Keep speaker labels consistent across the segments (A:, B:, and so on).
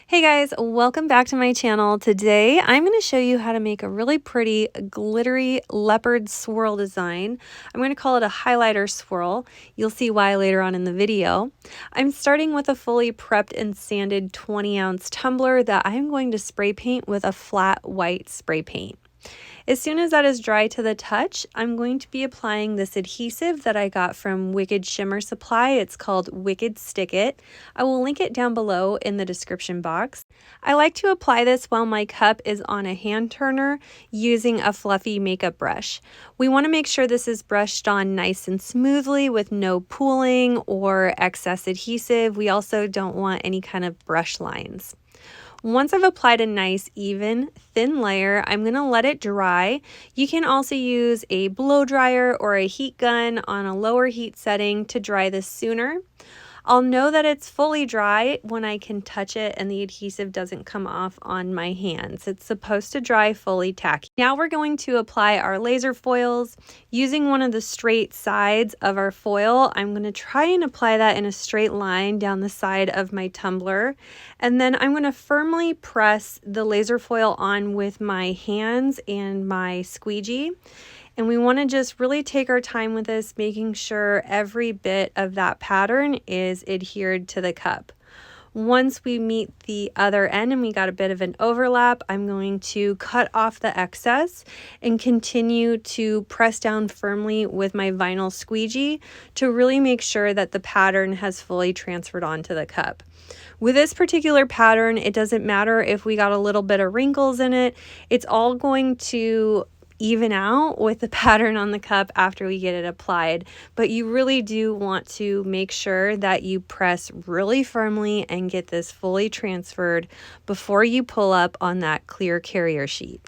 A: Hey guys, welcome back to my channel. Today I'm going to show you how to make a really pretty glittery leopard swirl design. I'm going to call it a highlighter swirl. You'll see why later on in the video. I'm starting with a fully prepped and sanded 20-ounce tumbler that I'm going to spray paint with a flat white spray paint. As soon as that is dry to the touch, I'm going to be applying this adhesive that I got from Wicked Shimmer Supply. It's called Wicked Stick It. I will link it down below in the description box. I like to apply this while my cup is on a hand turner using a fluffy makeup brush. We want to make sure this is brushed on nice and smoothly with no pooling or excess adhesive. We also don't want any kind of brush lines. Once I've applied a nice, even, thin layer, I'm going to let it dry. You can also use a blow dryer or a heat gun on a lower heat setting to dry this sooner. I'll know that it's fully dry when I can touch it and the adhesive doesn't come off on my hands. It's supposed to dry fully tacky. Now we're going to apply our laser foils. Using one of the straight sides of our foil, I'm going to try and apply that in a straight line down the side of my tumbler. And then I'm going to firmly press the laser foil on with my hands and my squeegee. And we want to just really take our time with this, making sure every bit of that pattern is adhered to the cup. Once we meet the other end and we got a bit of an overlap, I'm going to cut off the excess and continue to press down firmly with my vinyl squeegee to really make sure that the pattern has fully transferred onto the cup. With this particular pattern, it doesn't matter if we got a little bit of wrinkles in it. It's all going to even out with the pattern on the cup after we get it applied, but you really do want to make sure that you press really firmly and get this fully transferred before you pull up on that clear carrier sheet.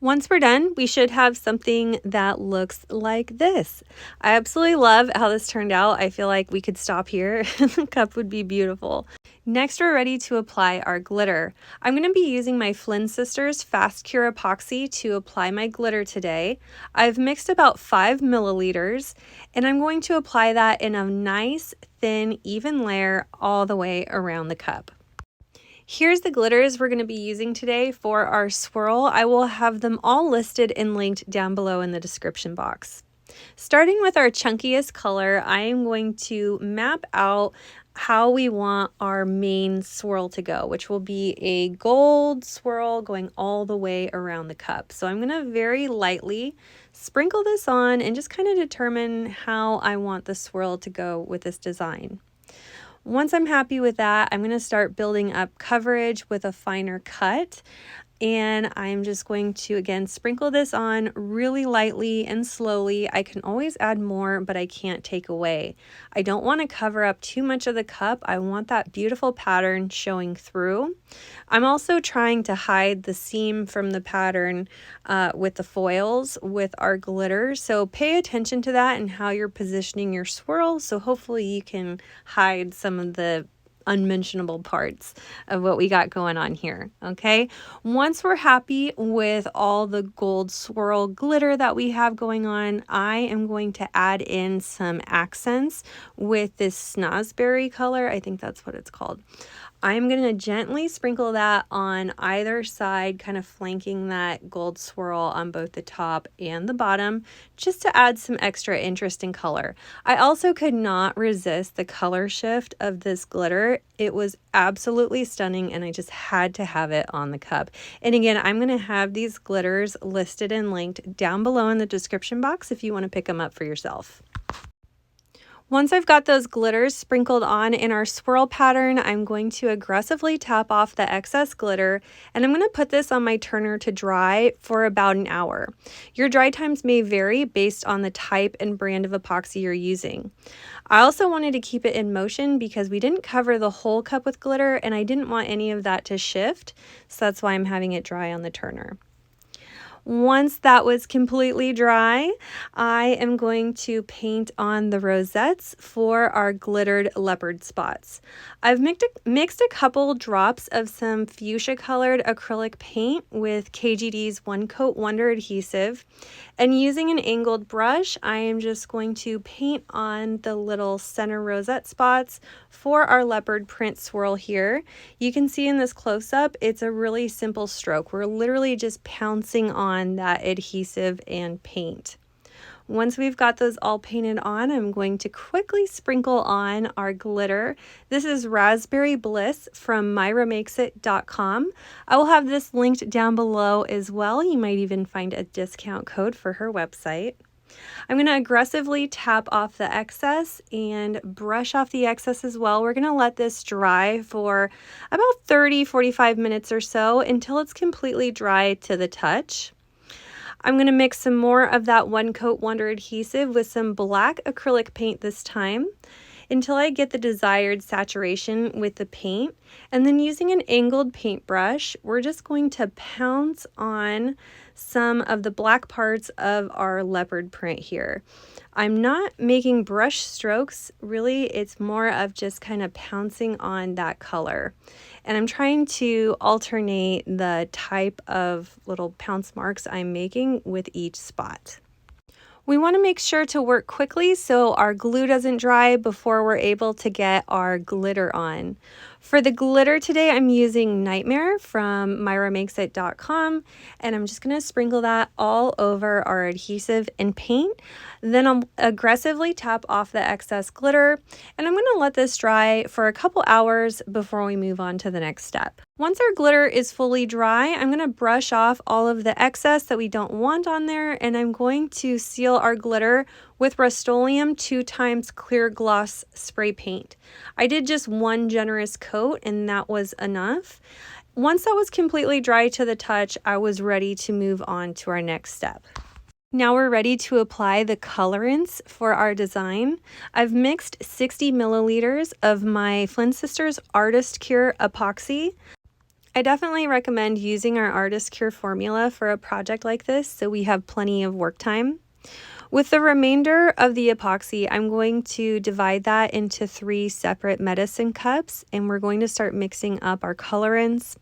A: Once we're done, we should have something that looks like this. I absolutely love how this turned out. I feel like we could stop here and the cup would be beautiful. Next, we're ready to apply our glitter. I'm going to be using my Flynn Sisters Fast Cure Epoxy to apply my glitter today. I've mixed about 5 milliliters, and I'm going to apply that in a nice, thin, even layer all the way around the cup. Here's the glitters we're going to be using today for our swirl. I will have them all listed and linked down below in the description box. Starting with our chunkiest color, I am going to map out how we want our main swirl to go, which will be a gold swirl going all the way around the cup. So I'm going to very lightly sprinkle this on and just kind of determine how I want the swirl to go with this design. Once I'm happy with that, I'm going to start building up coverage with a finer cut. And I'm just going to, again, sprinkle this on really lightly and slowly. I can always add more, but I can't take away. I don't want to cover up too much of the cup. I want that beautiful pattern showing through. I'm also trying to hide the seam from the pattern with the foils with our glitter. So pay attention to that and how you're positioning your swirl. So hopefully you can hide some of the unmentionable parts of what we got going on here. Okay, once we're happy with all the gold swirl glitter that we have going on, I am going to add in some accents with this Snozzberry color. I think that's what it's called. I'm going to gently sprinkle that on either side, kind of flanking that gold swirl on both the top and the bottom, just to add some extra interest and color. I also could not resist the color shift of this glitter. It was absolutely stunning, and I just had to have it on the cup. And again, I'm going to have these glitters listed and linked down below in the description box if you want to pick them up for yourself. Once I've got those glitters sprinkled on in our swirl pattern, I'm going to aggressively tap off the excess glitter, and I'm going to put this on my turner to dry for about an hour. Your dry times may vary based on the type and brand of epoxy you're using. I also wanted to keep it in motion because we didn't cover the whole cup with glitter, and I didn't want any of that to shift, so that's why I'm having it dry on the turner. Once that was completely dry, I am going to paint on the rosettes for our glittered leopard spots. I've mixed a couple drops of some fuchsia colored acrylic paint with KGD's One Coat Wonder adhesive, and using an angled brush, I am just going to paint on the little center rosette spots for our leopard print swirl here. You can see in this close-up, it's a really simple stroke. We're literally just pouncing on that adhesive and paint. Once we've got those all painted on, I'm going to quickly sprinkle on our glitter. This is Raspberry Bliss from MyRaMakesIt.com. I will have this linked down below as well. You might even find a discount code for her website. I'm going to aggressively tap off the excess and brush off the excess as well. We're going to let this dry for about 30-45 minutes or so until it's completely dry to the touch. I'm going to mix some more of that One Coat Wonder adhesive with some black acrylic paint this time until I get the desired saturation with the paint. And then using an angled paintbrush, we're just going to pounce on some of the black parts of our leopard print here. I'm not making brush strokes, really. It's more of just kind of pouncing on that color. And I'm trying to alternate the type of little pounce marks I'm making with each spot. We want to make sure to work quickly so our glue doesn't dry before we're able to get our glitter on. For the glitter today, I'm using Nightmare from MyRaMakesIt.com, and I'm just going to sprinkle that all over our adhesive and paint. Then I'll aggressively tap off the excess glitter, and I'm going to let this dry for a couple hours before we move on to the next step. Once our glitter is fully dry, I'm going to brush off all of the excess that we don't want on there, and I'm going to seal our glitter with Rustoleum 2x clear gloss spray paint. I did just one generous coat and that was enough. Once that was completely dry to the touch, I was ready to move on to our next step. Now we're ready to apply the colorants for our design. I've mixed 60 milliliters of my Flynn Sisters Artist Cure epoxy. I definitely recommend using our Artist Cure formula for a project like this so we have plenty of work time. With the remainder of the epoxy, I'm going to divide that into 3 separate medicine cups, and we're going to start mixing up our colorants.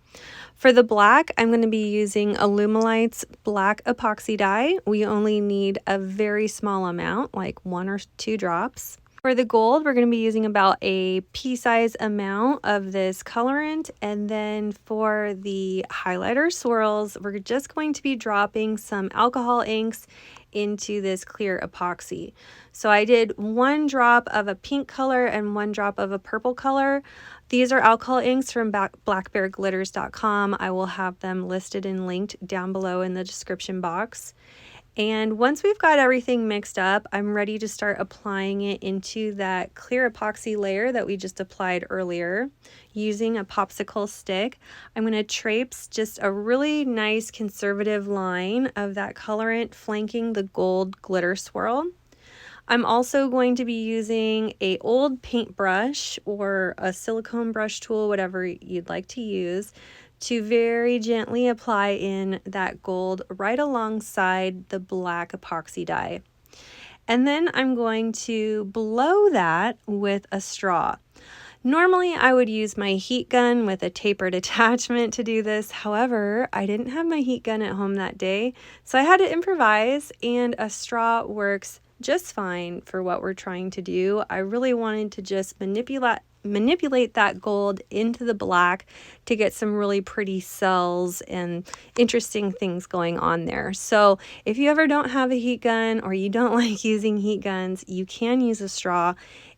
A: For the black, I'm going to be using Alumilite's black epoxy dye. We only need a very small amount, like 1 or 2 drops. For the gold, we're going to be using about a pea-size amount of this colorant, and then for the highlighter swirls, we're just going to be dropping some alcohol inks into this clear epoxy. So I did 1 drop of a pink color and 1 drop of a purple color. These are alcohol inks from blackbearglitters.com. I will have them listed and linked down below in the description box. And once we've got everything mixed up, I'm ready to start applying it into that clear epoxy layer that we just applied earlier. Using a popsicle stick, I'm going to trace just a really nice conservative line of that colorant flanking the gold glitter swirl. I'm also going to be using an old paintbrush or a silicone brush tool, whatever you'd like to use, to very gently apply in that gold right alongside the black epoxy dye. And then I'm going to blow that with a straw. Normally I would use my heat gun with a tapered attachment to do this. However, I didn't have my heat gun at home that day, so I had to improvise, and a straw works just fine for what we're trying to do. I really wanted to just manipulate that gold into the black to get some really pretty cells and interesting things going on there. So if you ever don't have a heat gun or you don't like using heat guns, you can use a straw.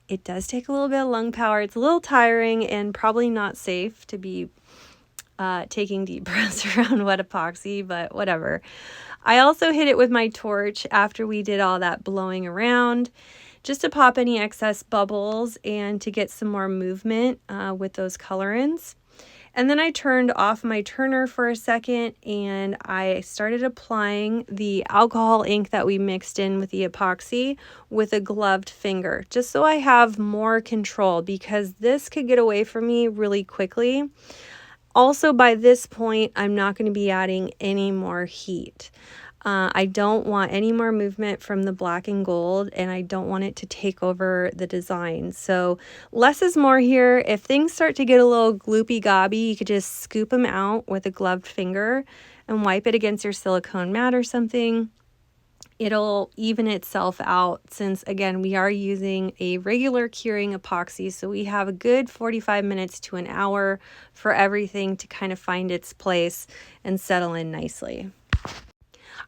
A: It does take a little bit of lung power. It's a little tiring and probably not safe to be taking deep breaths around wet epoxy, but whatever. I also hit it with my torch after we did all that blowing around, just to pop any excess bubbles and to get some more movement with those colorants. And then I turned off my turner for a second and I started applying the alcohol ink that we mixed in with the epoxy with a gloved finger, just so I have more control, because this could get away from me really quickly. Also, by this point, I'm not going to be adding any more heat. I don't want any more movement from the black and gold, and I don't want it to take over the design. So less is more here. If things start to get a little gloopy gobby, you could just scoop them out with a gloved finger and wipe it against your silicone mat or something. It'll even itself out, since again we are using a regular curing epoxy, so we have a good 45 minutes to an hour for everything to kind of find its place and settle in nicely.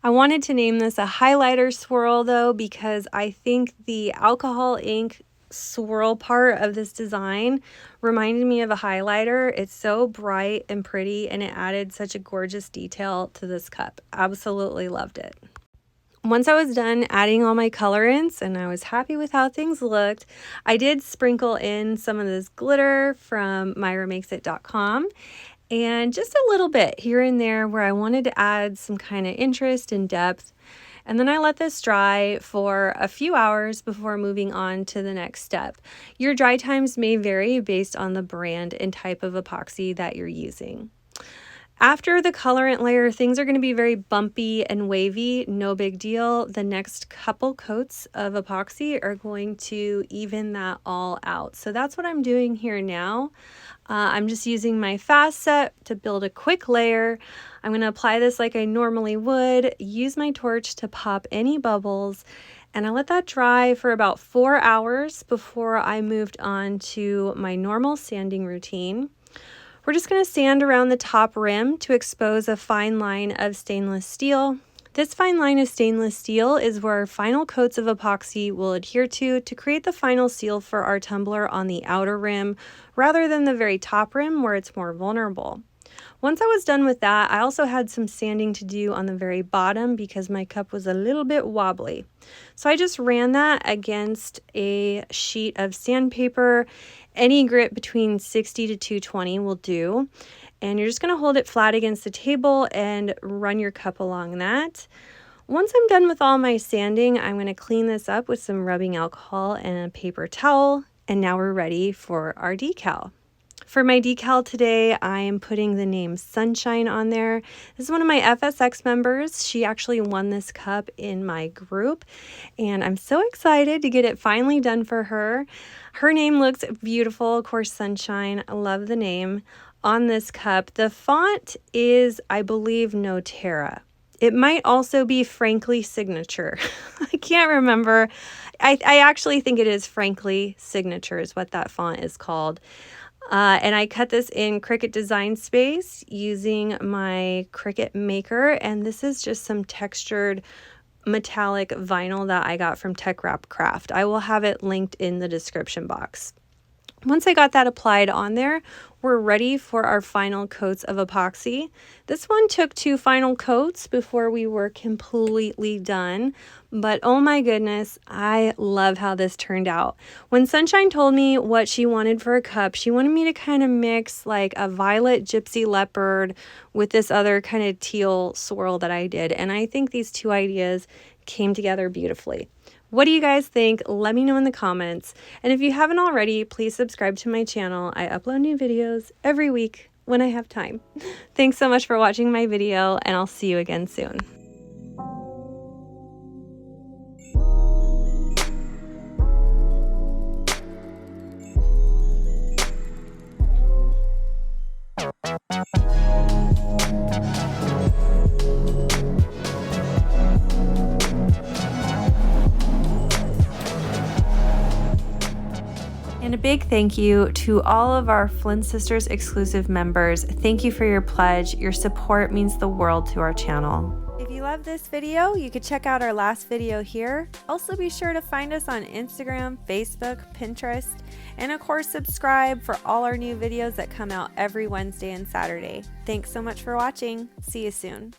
A: I wanted to name this a highlighter swirl though, because I think the alcohol ink swirl part of this design reminded me of a highlighter. It's so bright and pretty, and it added such a gorgeous detail to this cup. Absolutely loved it. Once I was done adding all my colorants and I was happy with how things looked, I did sprinkle in some of this glitter from myramakes.com. And just a little bit here and there where I wanted to add some kind of interest and depth. And then I let this dry for a few hours before moving on to the next step. Your dry times may vary based on the brand and type of epoxy that you're using. After the colorant layer, things are going to be very bumpy and wavy. No big deal. The next couple coats of epoxy are going to even that all out. So that's what I'm doing here now. I'm just using my fast set to build a quick layer. I'm going to apply this like I normally would, use my torch to pop any bubbles, and I let that dry for about 4 hours before I moved on to my normal sanding routine. We're just going to sand around the top rim to expose a fine line of stainless steel. This fine line of stainless steel is where our final coats of epoxy will adhere to create the final seal for our tumbler on the outer rim, rather than the very top rim where it's more vulnerable. Once I was done with that, I also had some sanding to do on the very bottom because my cup was a little bit wobbly. So I just ran that against a sheet of sandpaper. Any grit between 60 to 220 will do. And you're just going to hold it flat against the table and run your cup along that. Once I'm done with all my sanding, I'm going to clean this up with some rubbing alcohol and a paper towel. And now we're ready for our decal. For my decal today, I am putting the name Sunshine on there. This is one of my FSX members. She actually won this cup in my group, and I'm so excited to get it finally done for her. Her name looks beautiful, of course, Sunshine. I love the name on this cup. The font is, I believe, Notera. It might also be Frankly Signature. I can't remember. I actually think it is Frankly Signature is what that font is called. And I cut this in Cricut Design Space using my Cricut Maker, and this is just some textured metallic vinyl that I got from Tech Wrap Craft. I will have it linked in the description box. Once I got that applied on there, we're ready for our final coats of epoxy. This one took 2 final coats before we were completely done, but oh my goodness, I love how this turned out. When Sunshine told me what she wanted for a cup, she wanted me to kind of mix like a violet gypsy leopard with this other kind of teal swirl that I did, and I think these 2 ideas came together beautifully. What do you guys think? Let me know in the comments. And if you haven't already, please subscribe to my channel. I upload new videos every week when I have time. Thanks so much for watching my video, and I'll see you again soon. And a big thank you to all of our Flynn Sisters exclusive members. Thank you for your pledge. Your support means the world to our channel. If you love this video, you could check out our last video here. Also be sure to find us on Instagram, Facebook, Pinterest, and of course subscribe for all our new videos that come out every Wednesday and Saturday. Thanks so much for watching. See you soon.